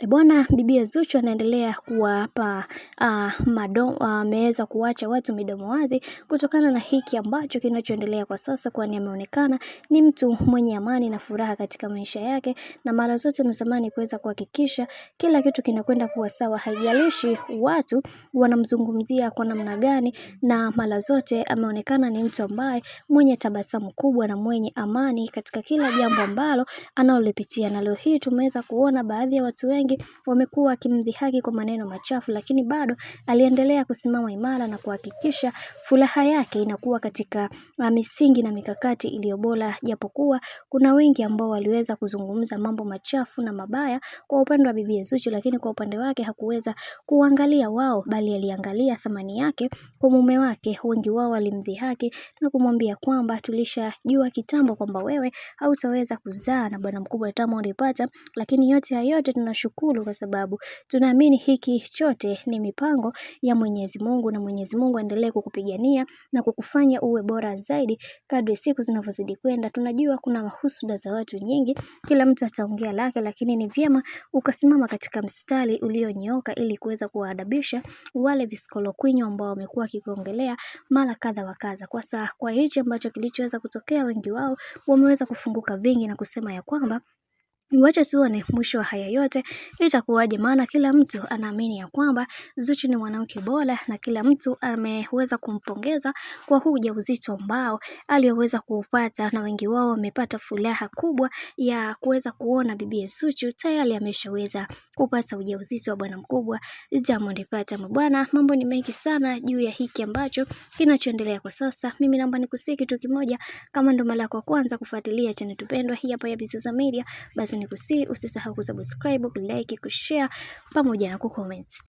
Bwana bibi Zuchu anaendelea kuwapa ameweza kuacha watu midomo wazi kutokana na hiki ambacho kinachoendelea kwa sasa, kwani ameonekana ni mtu mwenye amani na furaha katika maisha yake, na mara zote anatamani kuweza kuhakikisha kila kitu kinakwenda kuwa sawa, haijalishi watu wanamzungumzia kwa namna gani, na mara zote ameonekana ni mtu ambaye mwenye tabasamu kubwa na mwenye amani katika kila jambo ambalo analolipitia. Na leo hii tumeweza kuona baadhi ya watu wengi wamekuwa wakimdhihaki kwa maneno machafu, lakini bado aliendelea kusimama imara na kuhakikisha furaha yake inakuwa katika misingi na mikakati iliyo bora, japokuwa kuna wengi ambao waliweza kuzungumza mambo machafu na mabaya kwa upande wa bibi Zuchu, lakini kwa upande wake hakuweza kuangalia wao, bali aliangalia thamani yake kwa mume wake. Wengi wao walimdhihaki na kumwambia kwamba tulishajua kitambo kwamba wewe hautaweza kuzaa na bwana mkubwa Diamond Platnumz, lakini yote ya yote tunashukuru kwa sababu tunaamini hiki chote ni mipango ya Mwenyezi Mungu, na Mwenyezi Mungu aendelee kukupigania na kukufanya uwe bora zaidi kadri siku zinavyozidi kwenda. Tunajua kuna mahusuda za watu nyingi, kila mtu ataongea lake, lakini ni vyema ukasimama katika mstari ulionyooka ili kuweza kuwaadabisha wale visikolo kwinyo ambao wamekuwa kikuongelea mara kadha wa kadha. Kwa hicho ambacho kilichoweza kutokea, wengi wao wameweza kufunguka vingi na kusema ya kwamba wacha tuone mwisho wa haya yote itakuwaje, maana kila mtu anaamini ya kwamba Zuchu ni mwanamke bora, na kila mtu ameweza kumpongeza kwa huu ujauzito ambao alioweza kuupata, na wengi wao wamepata furaha kubwa ya kuweza kuona bibi Zuchu tayari ameshaweza kupata ujauzito wa bwana mkubwa Diamond Platnumz. Bwana, mambo ni mengi sana juu ya hiki ambacho kinachoendelea kwa sasa. Mimi naomba nikusii kitu kimoja, kama ndo mara yako kwanza kufuatilia channel tupendwa hii hapa ya Bizoza Media, basi nikusii usisahau kusubscribe, kulike, kushare pamoja na kucomment.